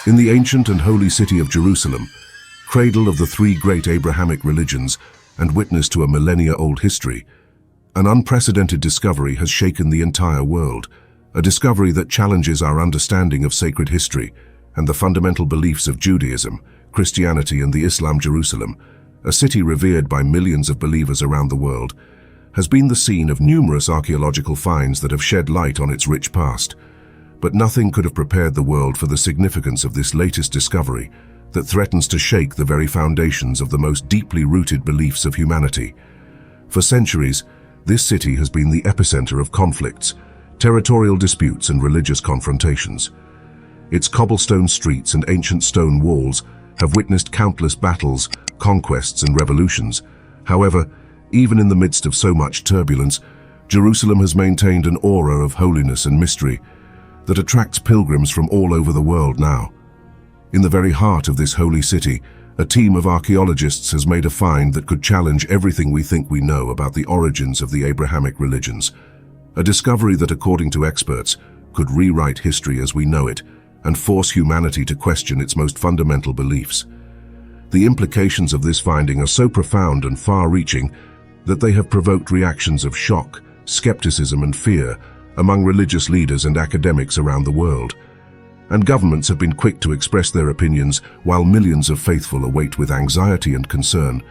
In the ancient and holy city of Jerusalem, cradle of the three great Abrahamic religions and witness to a millennia-old history, an unprecedented discovery has shaken the entire world, a discovery that challenges our understanding of sacred history and the fundamental beliefs of Judaism, Christianity and the Islam. Jerusalem, a city revered by millions of believers around the world, has been the scene of numerous archaeological finds that have shed light on its rich past. But nothing could have prepared the world for the significance of this latest discovery that threatens to shake the very foundations of the most deeply rooted beliefs of humanity. For centuries, this city has been the epicenter of conflicts, territorial disputes and religious confrontations. Its cobblestone streets and ancient stone walls have witnessed countless battles, conquests and revolutions. However, even in the midst of so much turbulence, Jerusalem has maintained an aura of holiness and mystery that attracts pilgrims from all over the world now. In the very heart of this holy city, a team of archaeologists has made a find that could challenge everything we think we know about the origins of the Abrahamic religions. A discovery that, according to experts, could rewrite history as we know it and force humanity to question its most fundamental beliefs. The implications of this finding are so profound and far-reaching that they have provoked reactions of shock, skepticism and fear among religious leaders and academics around the world. And governments have been quick to express their opinions, while millions of faithful await with anxiety and concern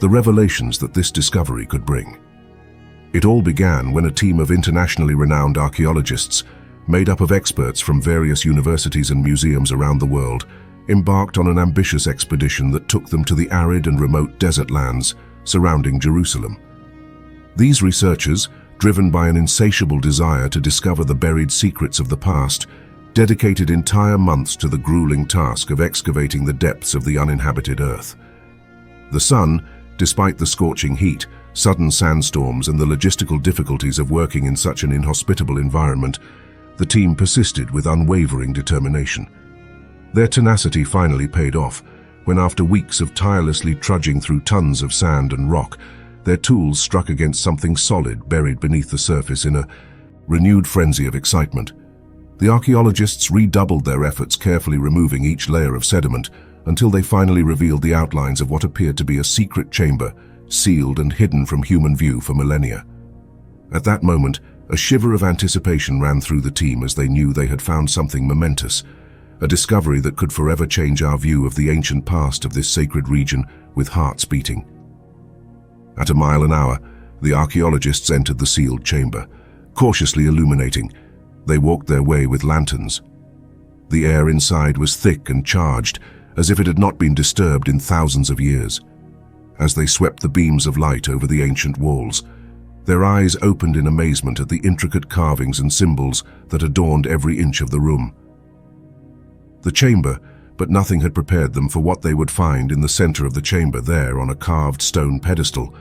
the revelations that this discovery could bring. It all began when a team of internationally renowned archaeologists, made up of experts from various universities and museums around the world, embarked on an ambitious expedition that took them to the arid and remote desert lands surrounding Jerusalem. These researchers, driven by an insatiable desire to discover the buried secrets of the past, dedicated entire months to the grueling task of excavating the depths of the uninhabited earth. The sun, despite the scorching heat, sudden sandstorms and the logistical difficulties of working in such an inhospitable environment, the team persisted with unwavering determination. Their tenacity finally paid off when, after weeks of tirelessly trudging through tons of sand and rock, their tools struck against something solid buried beneath the surface. In a renewed frenzy of excitement, the archaeologists redoubled their efforts, carefully removing each layer of sediment until they finally revealed the outlines of what appeared to be a secret chamber, sealed and hidden from human view for millennia. At that moment, a shiver of anticipation ran through the team as they knew they had found something momentous, a discovery that could forever change our view of the ancient past of this sacred region, with hearts beating. At a mile an hour, the archaeologists entered the sealed chamber, cautiously illuminating. They walked their way with lanterns. The air inside was thick and charged, as if it had not been disturbed in thousands of years. As they swept the beams of light over the ancient walls, their eyes opened in amazement at the intricate carvings and symbols that adorned every inch of the room. The chamber, but nothing had prepared them for what they would find in the center of the chamber. There, on a carved stone pedestal,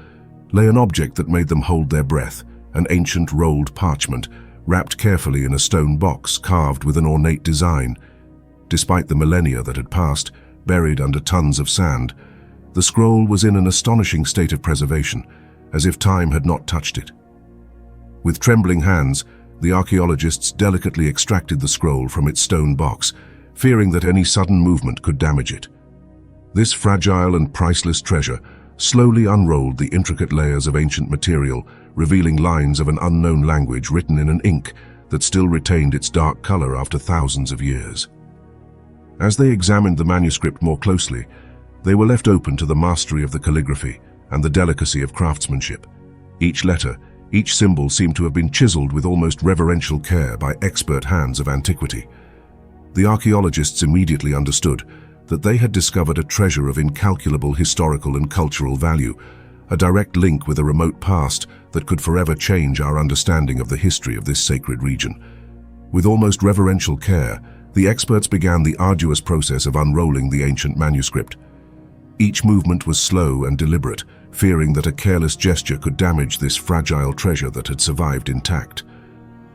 lay an object that made them hold their breath, an ancient rolled parchment, wrapped carefully in a stone box carved with an ornate design. Despite the millennia that had passed, buried under tons of sand, the scroll was in an astonishing state of preservation, as if time had not touched it. With trembling hands, the archaeologists delicately extracted the scroll from its stone box, fearing that any sudden movement could damage it. This fragile and priceless treasure slowly unrolled the intricate layers of ancient material, revealing lines of an unknown language written in an ink that still retained its dark color after thousands of years. As they examined the manuscript more closely, they were left open to the mastery of the calligraphy and the delicacy of craftsmanship. Each letter, each symbol seemed to have been chiseled with almost reverential care by expert hands of antiquity. The archaeologists immediately understood that they had discovered a treasure of incalculable historical and cultural value, a direct link with a remote past that could forever change our understanding of the history of this sacred region. With almost reverential care, the experts began the arduous process of unrolling the ancient manuscript. Each movement was slow and deliberate, fearing that a careless gesture could damage this fragile treasure that had survived intact.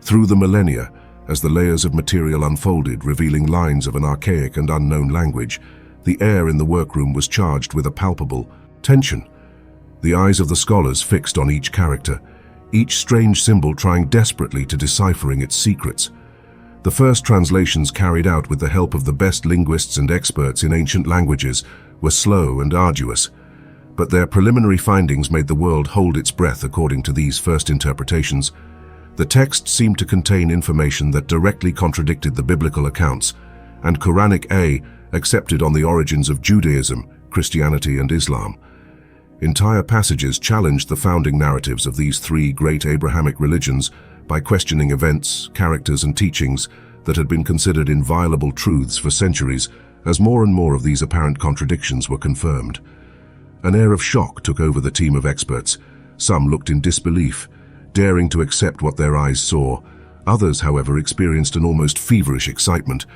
Through the millennia, as the layers of material unfolded, revealing lines of an archaic and unknown language, the air in the workroom was charged with a palpable tension. The eyes of the scholars fixed on each character, each strange symbol trying desperately to deciphering its secrets. The first translations, carried out with the help of the best linguists and experts in ancient languages, were slow and arduous, but their preliminary findings made the world hold its breath. According to these first interpretations, the text seemed to contain information that directly contradicted the biblical accounts and Quranic accepted on the origins of Judaism, Christianity, and Islam. Entire passages challenged the founding narratives of these three great Abrahamic religions by questioning events, characters, and teachings that had been considered inviolable truths for centuries. As more and more of these apparent contradictions were confirmed, an air of shock took over the team of experts. Some looked in disbelief, daring to accept what their eyes saw. Others, however, experienced an almost feverish excitement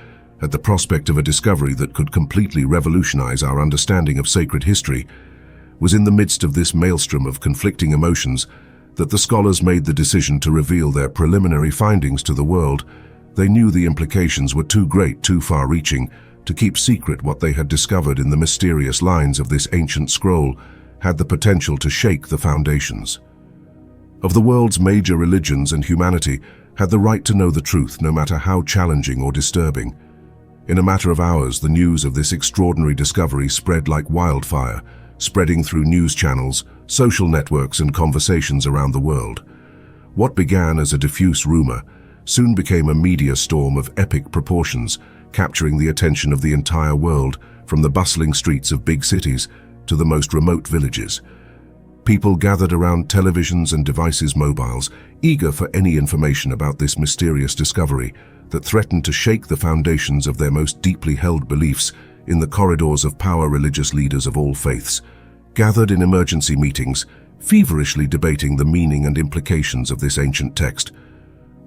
at the prospect of a discovery that could completely revolutionize our understanding of sacred history. It was in the midst of this maelstrom of conflicting emotions that the scholars made the decision to reveal their preliminary findings to the world. They knew the implications were too great, too far-reaching, to keep secret. What they had discovered in the mysterious lines of this ancient scroll had the potential to shake the foundations of the world's major religions, and humanity had the right to know the truth, no matter how challenging or disturbing. In a matter of hours, the news of this extraordinary discovery spread like wildfire, spreading through news channels, social networks, and conversations around the world. What began as a diffuse rumor soon became a media storm of epic proportions, capturing the attention of the entire world, from the bustling streets of big cities to the most remote villages. People gathered around televisions and devices, mobiles, eager for any information about this mysterious discovery that threatened to shake the foundations of their most deeply held beliefs. In the corridors of power, religious leaders of all faiths gathered in emergency meetings, feverishly debating the meaning and implications of this ancient text.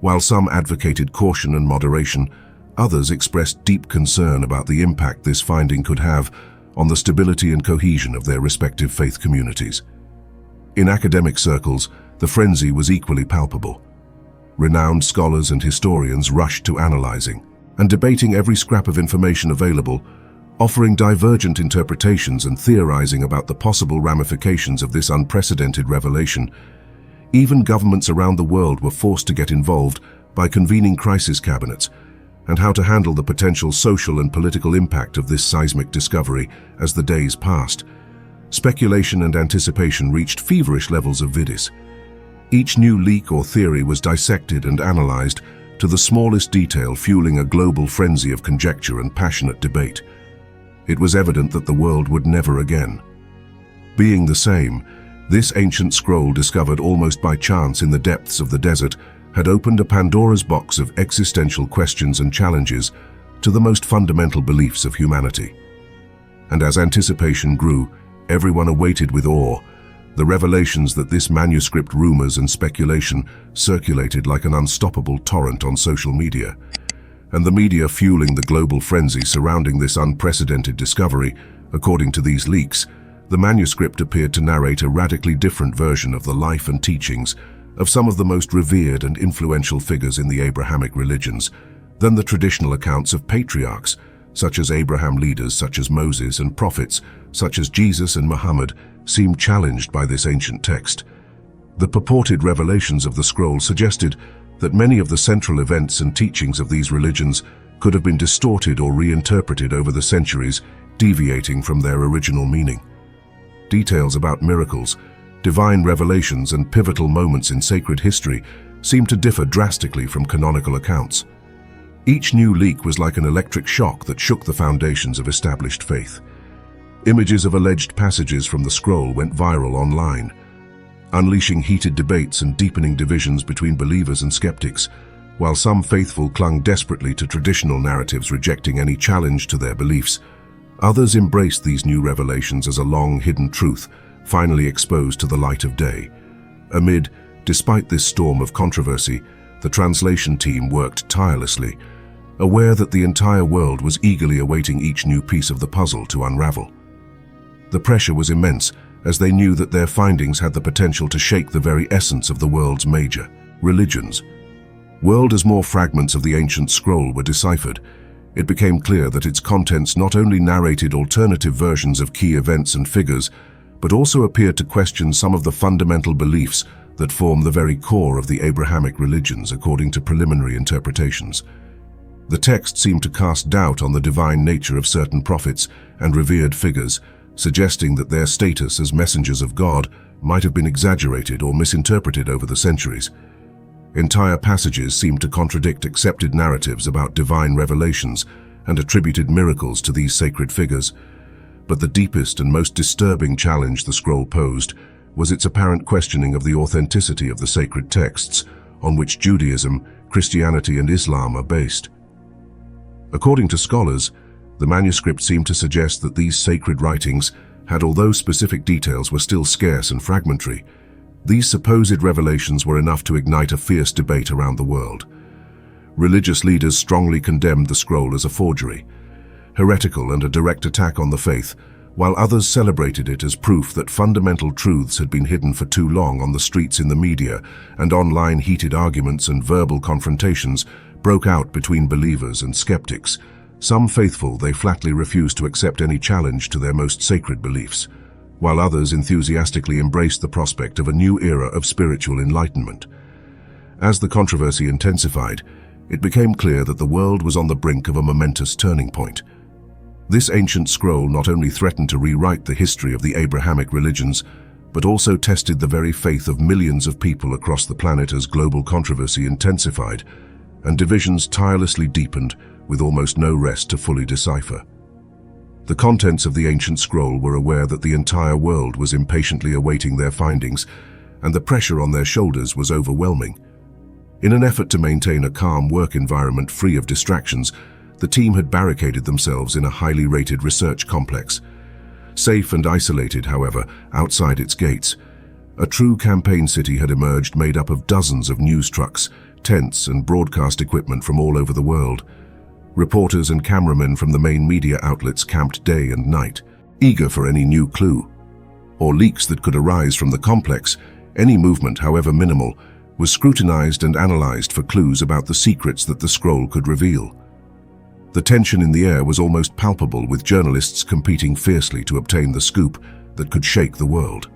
While some advocated caution and moderation, others expressed deep concern about the impact this finding could have on the stability and cohesion of their respective faith communities. In academic circles, the frenzy was equally palpable. Renowned scholars and historians rushed to analyzing and debating every scrap of information available, offering divergent interpretations and theorizing about the possible ramifications of this unprecedented revelation. Even governments around the world were forced to get involved by convening crisis cabinets and how to handle the potential social and political impact of this seismic discovery. As the days passed, speculation and anticipation reached feverish levels of vidis. Each new leak or theory was dissected and analyzed to the smallest detail, fueling a global frenzy of conjecture and passionate debate. It was evident that the world would never again being the same. This ancient scroll, discovered almost by chance in the depths of the desert, had opened a Pandora's box of existential questions and challenges to the most fundamental beliefs of humanity. And as anticipation grew, everyone awaited with awe the revelations that this manuscript. Rumors and speculation circulated like an unstoppable torrent on social media, and the media fueling the global frenzy surrounding this unprecedented discovery. According to these leaks, the manuscript appeared to narrate a radically different version of the life and teachings of some of the most revered and influential figures in the Abrahamic religions than the traditional accounts of patriarchs, such as Abraham. Leaders such as Moses and prophets such as Jesus and Muhammad seemed challenged by this ancient text. The purported revelations of the scroll suggested that many of the central events and teachings of these religions could have been distorted or reinterpreted over the centuries, deviating from their original meaning. Details about miracles, divine revelations, and pivotal moments in sacred history seemed to differ drastically from canonical accounts. Each new leak was like an electric shock that shook the foundations of established faith. Images of alleged passages from the scroll went viral online, unleashing heated debates and deepening divisions between believers and skeptics. While some faithful clung desperately to traditional narratives, rejecting any challenge to their beliefs, others embraced these new revelations as a long-hidden truth, finally exposed to the light of day. Despite this storm of controversy, the translation team worked tirelessly, aware that the entire world was eagerly awaiting each new piece of the puzzle to unravel. The pressure was immense, as they knew that their findings had the potential to shake the very essence of the world's major religions. As more fragments of the ancient scroll were deciphered, it became clear that its contents not only narrated alternative versions of key events and figures, but also appeared to question some of the fundamental beliefs that form the very core of the Abrahamic religions. According to preliminary interpretations, The text seemed to cast doubt on the divine nature of certain prophets and revered figures, suggesting that their status as messengers of God might have been exaggerated or misinterpreted over the centuries. Entire passages seemed to contradict accepted narratives about divine revelations and attributed miracles to these sacred figures. But the deepest and most disturbing challenge the scroll posed was its apparent questioning of the authenticity of the sacred texts on which Judaism, Christianity, and Islam are based. According to scholars, the manuscript seemed to suggest that these sacred writings had, although specific details were still scarce and fragmentary, these supposed revelations were enough to ignite a fierce debate around the world. Religious leaders strongly condemned the scroll as a forgery, heretical and a direct attack on the faith, while others celebrated it as proof that fundamental truths had been hidden for too long. On the streets, in the media, and online, heated arguments and verbal confrontations broke out between believers and skeptics. Some faithful, they flatly refused to accept any challenge to their most sacred beliefs, while others enthusiastically embraced the prospect of a new era of spiritual enlightenment. As the controversy intensified, it became clear that the world was on the brink of a momentous turning point. This ancient scroll not only threatened to rewrite the history of the Abrahamic religions, but also tested the very faith of millions of people across the planet as global controversy intensified and divisions tirelessly deepened, with almost no rest to fully decipher. The contents of the ancient scroll were aware that the entire world was impatiently awaiting their findings, and the pressure on their shoulders was overwhelming. In an effort to maintain a calm work environment free of distractions, the team had barricaded themselves in a highly rated research complex. Safe and isolated, however, outside its gates, a true campaign city had emerged, made up of dozens of news trucks, tents, and broadcast equipment from all over the world. Reporters and cameramen from the main media outlets camped day and night, eager for any new clue or leaks that could arise from the complex. Any movement, however minimal, was scrutinized and analyzed for clues about the secrets that the scroll could reveal. The tension in the air was almost palpable, with journalists competing fiercely to obtain the scoop that could shake the world.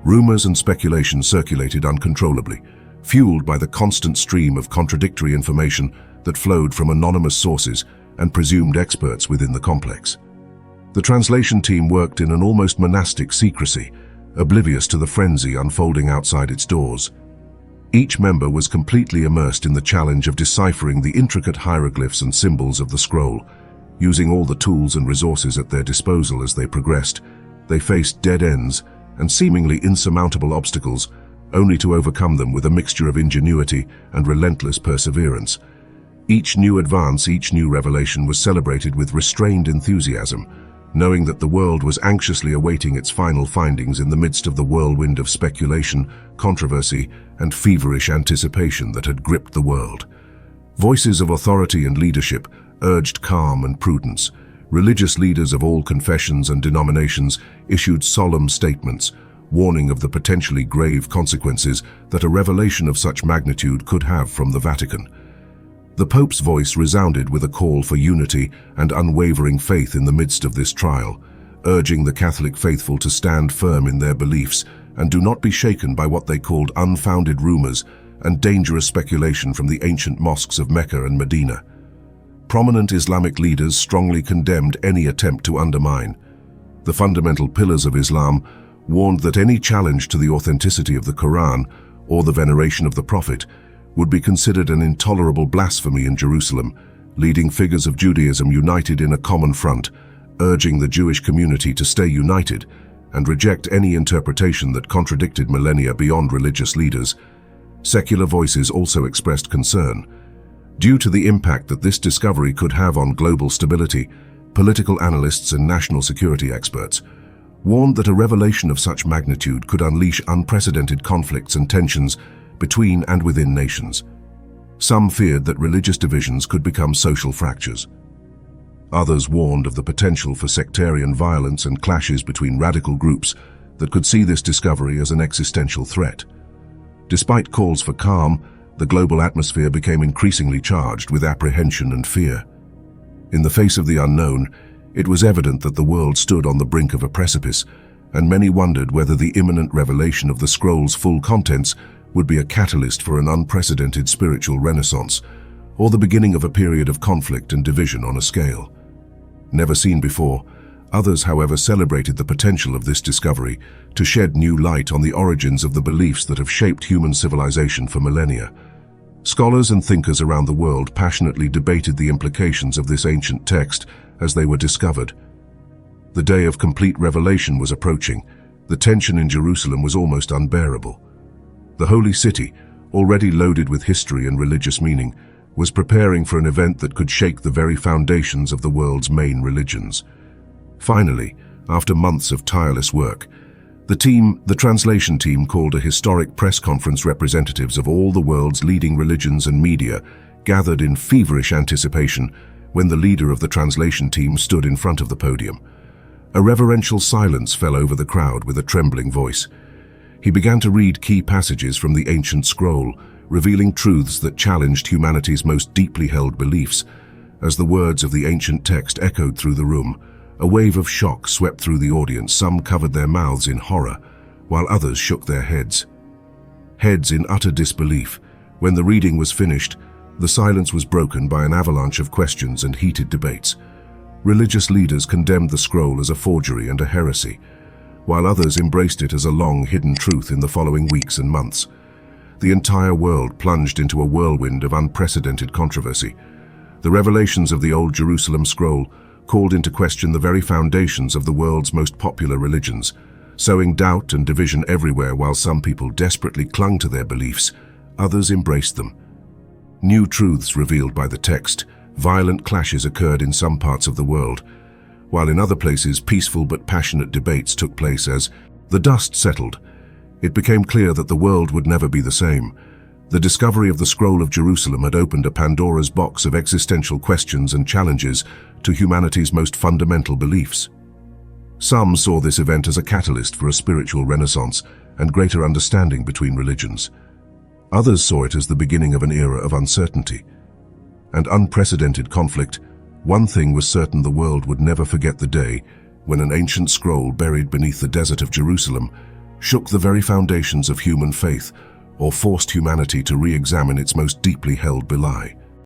Rumors and speculation circulated uncontrollably, fueled by the constant stream of contradictory information that flowed from anonymous sources and presumed experts within the complex. The translation team worked in an almost monastic secrecy, oblivious to the frenzy unfolding outside its doors. Each member was completely immersed in the challenge of deciphering the intricate hieroglyphs and symbols of the scroll. Using all the tools and resources at their disposal as they progressed, they faced dead ends and seemingly insurmountable obstacles, only to overcome them with a mixture of ingenuity and relentless perseverance. Each new advance, each new revelation was celebrated with restrained enthusiasm, knowing that the world was anxiously awaiting its final findings in the midst of the whirlwind of speculation, controversy, and feverish anticipation that had gripped the world. Voices of authority and leadership urged calm and prudence. Religious leaders of all confessions and denominations issued solemn statements, warning of the potentially grave consequences that a revelation of such magnitude could have from the Vatican. The Pope's voice resounded with a call for unity and unwavering faith in the midst of this trial, urging the Catholic faithful to stand firm in their beliefs and do not be shaken by what they called unfounded rumors and dangerous speculation from the ancient mosques of Mecca and Medina. Prominent Islamic leaders strongly condemned any attempt to undermine the fundamental pillars of Islam, warned that any challenge to the authenticity of the Quran or the veneration of the Prophet would be considered an intolerable blasphemy in Jerusalem. Leading figures of Judaism united in a common front, urging the Jewish community to stay united and reject any interpretation that contradicted millennia beyond religious leaders. Secular voices also expressed concern. Due to the impact that this discovery could have on global stability, political analysts and national security experts warned that a revelation of such magnitude could unleash unprecedented conflicts and tensions between and within nations. Some feared that religious divisions could become social fractures. Others warned of the potential for sectarian violence and clashes between radical groups that could see this discovery as an existential threat. Despite calls for calm, the global atmosphere became increasingly charged with apprehension and fear. In the face of the unknown, it was evident that the world stood on the brink of a precipice, and many wondered whether the imminent revelation of the scroll's full contents would be a catalyst for an unprecedented spiritual renaissance, or the beginning of a period of conflict and division on a scale never seen before. Others, however, celebrated the potential of this discovery to shed new light on the origins of the beliefs that have shaped human civilization for millennia. Scholars and thinkers around the world passionately debated the implications of this ancient text as they were discovered. The day of complete revelation was approaching. The tension in Jerusalem was almost unbearable. The holy city, already loaded with history and religious meaning, was preparing for an event that could shake the very foundations of the world's main religions. Finally, after months of tireless work, the translation team called a historic press conference. Representatives of all the world's leading religions and media gathered in feverish anticipation when the leader of the translation team stood in front of the podium. A reverential silence fell over the crowd with a trembling voice. He began to read key passages from the ancient scroll, revealing truths that challenged humanity's most deeply held beliefs. As the words of the ancient text echoed through the room, a wave of shock swept through the audience. Some covered their mouths in horror, while others shook their heads in utter disbelief. When the reading was finished, the silence was broken by an avalanche of questions and heated debates. Religious leaders condemned the scroll as a forgery and a heresy, while others embraced it as a long-hidden truth. In the following weeks and months, the entire world plunged into a whirlwind of unprecedented controversy. The revelations of the Old Jerusalem Scroll called into question the very foundations of the world's most popular religions, sowing doubt and division everywhere. While some people desperately clung to their beliefs, others embraced them. New truths revealed by the text. Violent clashes occurred in some parts of the world, while in other places peaceful but passionate debates took place. As the dust settled, it became clear that the world would never be the same. The discovery of the Scroll of Jerusalem had opened a Pandora's box of existential questions and challenges to humanity's most fundamental beliefs. Some saw this event as a catalyst for a spiritual renaissance and greater understanding between religions. Others saw it as the beginning of an era of uncertainty and unprecedented conflict. One thing was certain: the world would never forget the day when an ancient scroll buried beneath the desert of Jerusalem shook the very foundations of human faith, or forced humanity to re-examine its most deeply held beliefs.